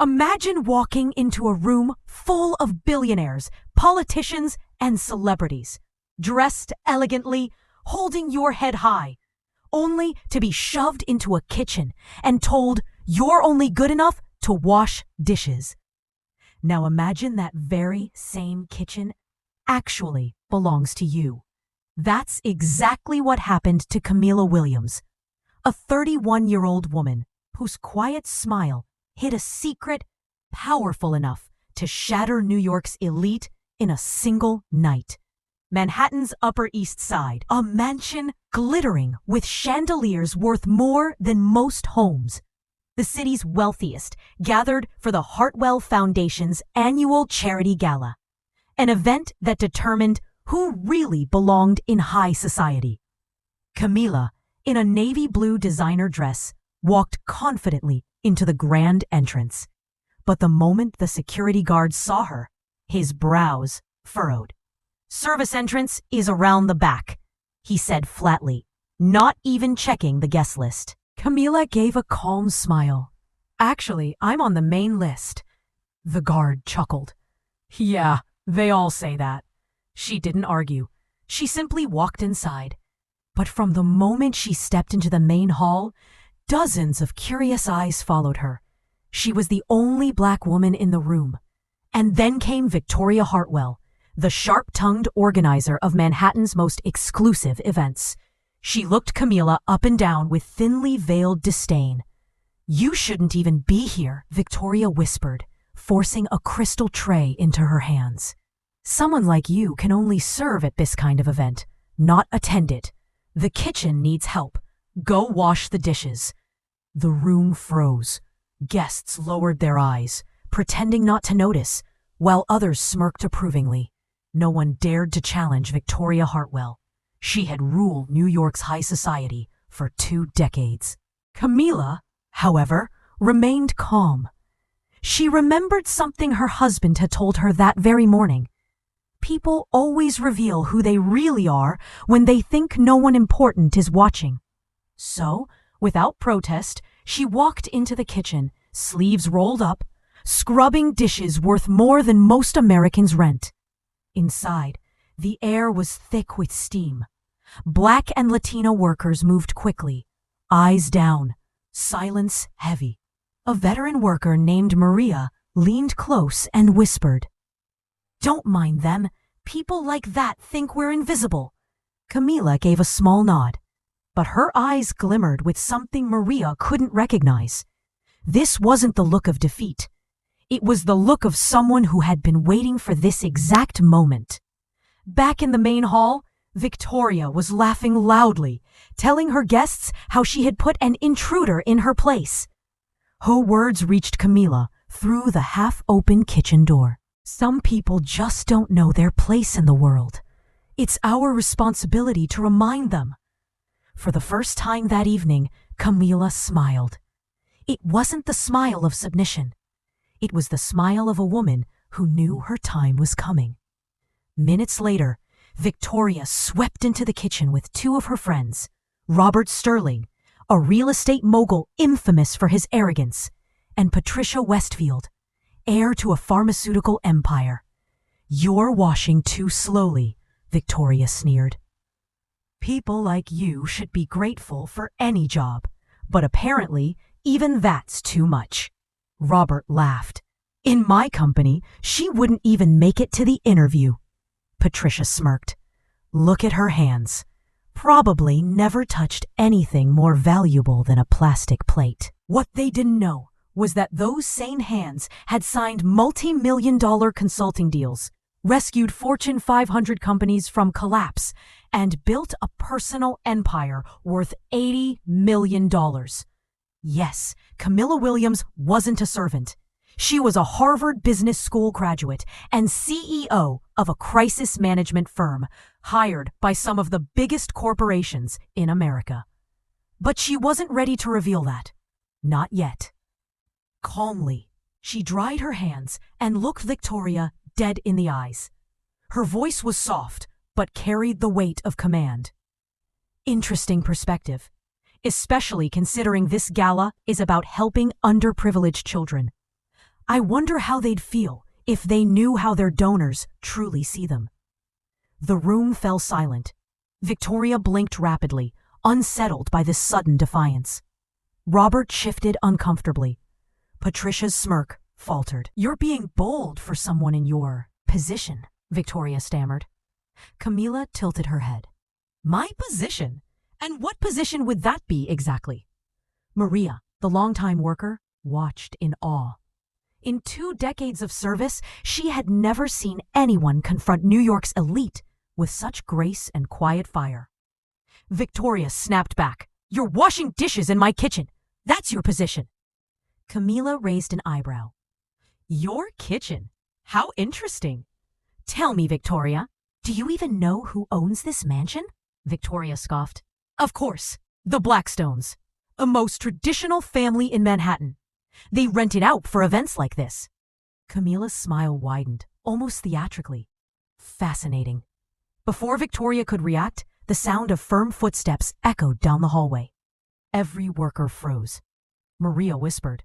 Imagine walking into a room full of billionaires, politicians, and celebrities, dressed elegantly, holding your head high, only to be shoved into a kitchen and told you're only good enough to wash dishes. Now imagine that very same kitchen actually belongs to you. That's exactly what happened to Camilla Williams, a 31-year-old woman whose quiet smile hid a secret powerful enough to shatter New York's elite in a single night. Manhattan's Upper East Side, a mansion glittering with chandeliers worth more than most homes. The city's wealthiest gathered for the Hartwell Foundation's annual charity gala, an event that determined who really belonged in high society. Camilla, in a navy blue designer dress, walked confidently into the grand entrance. But the moment the security guard saw her, his brows furrowed. "Service entrance is around the back," he said flatly, not even checking the guest list. Camilla gave a calm smile. "Actually, I'm on the main list." The guard chuckled. "Yeah, they all say that." She didn't argue. She simply walked inside. But from the moment she stepped into the main hall, dozens of curious eyes followed her. She was the only black woman in the room. And then came Victoria Hartwell, the sharp-tongued organizer of Manhattan's most exclusive events. She looked Camilla up and down with thinly veiled disdain. "You shouldn't even be here," Victoria whispered, forcing a crystal tray into her hands. "Someone like you can only serve at this kind of event, not attend it. The kitchen needs help. Go wash the dishes." The room froze. Guests lowered their eyes, pretending not to notice, while others smirked approvingly. No one dared to challenge Victoria Hartwell. She had ruled New York's high society for 2 decades. Camilla, however, remained calm. She remembered something her husband had told her that very morning. People always reveal who they really are when they think no one important is watching. So, without protest, she walked into the kitchen, sleeves rolled up, scrubbing dishes worth more than most Americans' rent. Inside, the air was thick with steam. Black and Latino workers moved quickly, eyes down, silence heavy. A veteran worker named Maria leaned close and whispered, "Don't mind them. People like that think we're invisible." Camilla gave a small nod, but her eyes glimmered with something Maria couldn't recognize. This wasn't the look of defeat. It was the look of someone who had been waiting for this exact moment. Back in the main hall, Victoria was laughing loudly, telling her guests how she had put an intruder in her place. Her words reached Camilla through the half-open kitchen door. "Some people just don't know their place in the world. It's our responsibility to remind them." For the first time that evening, Camilla smiled. It wasn't the smile of submission. It was the smile of a woman who knew her time was coming. Minutes later, Victoria swept into the kitchen with 2 of her friends, Robert Sterling, a real estate mogul infamous for his arrogance, and Patricia Westfield, heir to a pharmaceutical empire. "You're washing too slowly," Victoria sneered. "People like you should be grateful for any job, but apparently even that's too much." Robert laughed. "In my company, she wouldn't even make it to the interview." Patricia smirked. "Look at her hands. Probably never touched anything more valuable than a plastic plate." What they didn't know was that those same hands had signed multi-million-dollar consulting deals, rescued Fortune 500 companies from collapse, and built a personal empire worth $80 million. Yes, Camilla Williams wasn't a servant. She was a Harvard Business School graduate and CEO of a crisis management firm, hired by some of the biggest corporations in America. But she wasn't ready to reveal that. Not yet. Calmly, she dried her hands and looked Victoria dead in the eyes. Her voice was soft, but carried the weight of command. Interesting perspective, especially considering this gala is about helping underprivileged children. I wonder how they'd feel if they knew how their donors truly see them. The room fell silent. Victoria blinked rapidly, unsettled by this sudden defiance. Robert shifted uncomfortably. Patricia's smirk faltered. "You're being bold for someone in your position," Victoria stammered. Camila tilted her head. "My position? And what position would that be exactly?" Maria, the longtime worker, watched in awe. In 2 decades of service, she had never seen anyone confront New York's elite with such grace and quiet fire. Victoria snapped back. "You're washing dishes in my kitchen. That's your position." Camila raised an eyebrow. "Your kitchen? How interesting. Tell me, Victoria, do you even know who owns this mansion?" Victoria scoffed. "Of course, the Blackstones, a most traditional family in Manhattan. They rent it out for events like this." Camila's smile widened, almost theatrically. Fascinating. Before Victoria could react, the sound of firm footsteps echoed down the hallway. Every worker froze. Maria whispered,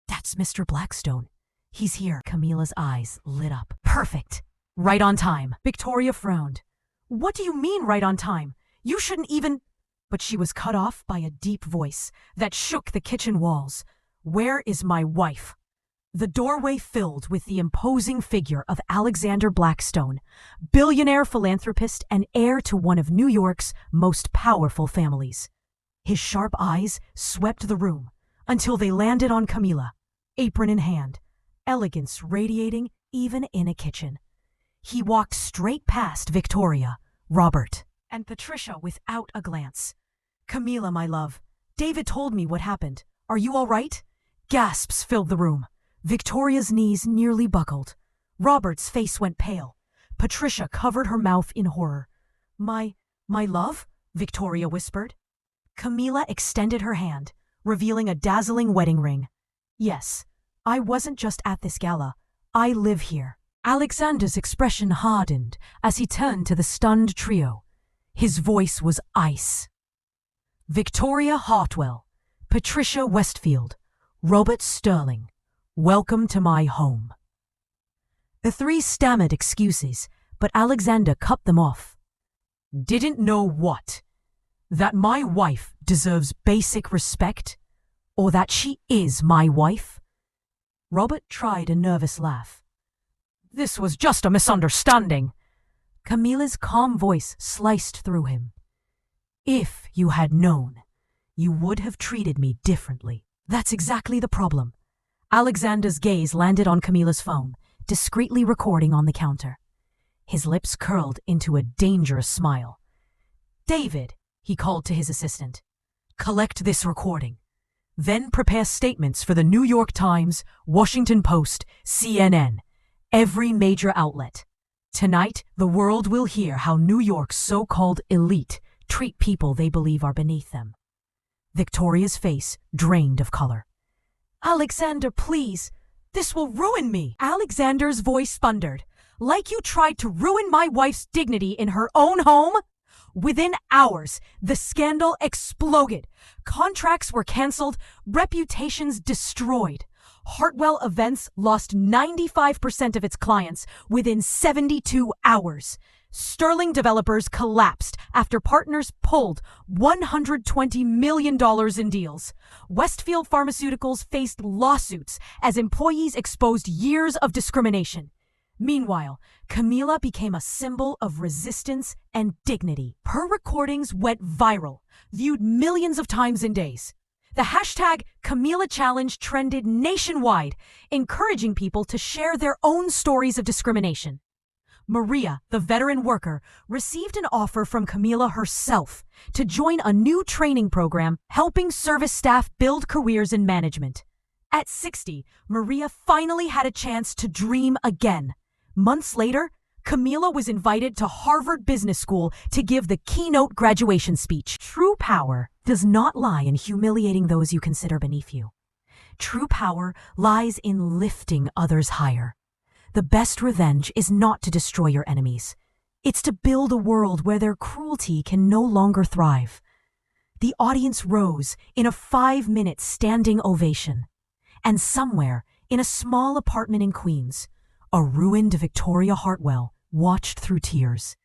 "That's Mr. Blackstone. He's here." Camila's eyes lit up. "Perfect. Right on time." Victoria frowned. "What do you mean right on time? You shouldn't even—" But she was cut off by a deep voice that shook the kitchen walls. "Where is my wife?" The doorway filled with the imposing figure of Alexander Blackstone, billionaire philanthropist and heir to one of New York's most powerful families. His sharp eyes swept the room until they landed on Camila, apron in hand, elegance radiating even in a kitchen. He walked straight past Victoria, Robert, and Patricia without a glance. "Camila, my love, David told me what happened. Are you all right?" Gasps filled the room. Victoria's knees nearly buckled. Robert's face went pale. Patricia covered her mouth in horror. My love?" Victoria whispered. Camila extended her hand, revealing a dazzling wedding ring. "Yes, I wasn't just at this gala. I live here." Alexander's expression hardened as he turned to the stunned trio. His voice was ice. "Victoria Hartwell, Patricia Westfield, Robert Sterling, welcome to my home." The 3 stammered excuses, but Alexander cut them off. "Didn't know what? That my wife deserves basic respect? Or that she is my wife?" Robert tried a nervous laugh. "This was just a misunderstanding." Camila's calm voice sliced through him. "If you had known, you would have treated me differently." "That's exactly the problem." Alexander's gaze landed on Camila's phone, discreetly recording on the counter. His lips curled into a dangerous smile. "David," he called to his assistant, "collect this recording. Then prepare statements for the New York Times, Washington Post, CNN, every major outlet. Tonight, the world will hear how New York's so-called elite treat people they believe are beneath them." Victoria's face drained of color. "Alexander, please. This will ruin me." Alexander's voice thundered. "Like you tried to ruin my wife's dignity in her own home?" Within hours, the scandal exploded. Contracts were canceled, reputations destroyed. Hartwell Events lost 95% of its clients within 72 hours. Sterling developers collapsed after partners pulled $120 million in deals. Westfield Pharmaceuticals faced lawsuits as employees exposed years of discrimination. Meanwhile, Camila became a symbol of resistance and dignity. Her recordings went viral, viewed millions of times in days. The hashtag Camila Challenge trended nationwide, encouraging people to share their own stories of discrimination. Maria, the veteran worker, received an offer from Camila herself to join a new training program helping service staff build careers in management. At 60, Maria finally had a chance to dream again. Months later, Camila was invited to Harvard Business School to give the keynote graduation speech. True power does not lie in humiliating those you consider beneath you. True power lies in lifting others higher. The best revenge is not to destroy your enemies. It's to build a world where their cruelty can no longer thrive. The audience rose in a 5-minute standing ovation. And somewhere In a small apartment in Queens, a ruined Victoria Hartwell watched through tears.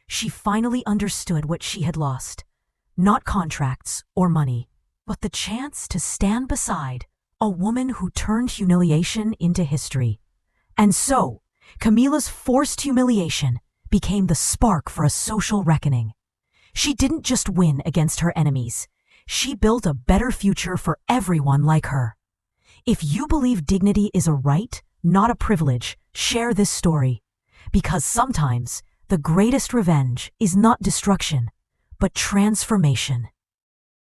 She finally understood what she had lost. Not contracts or money, but the chance to stand beside a woman who turned humiliation into history. And so, Camila's forced humiliation became the spark for a social reckoning. She didn't just win against her enemies. She built a better future for everyone like her. If you believe dignity is a right, not a privilege, share this story. Because sometimes the greatest revenge is not destruction, but transformation.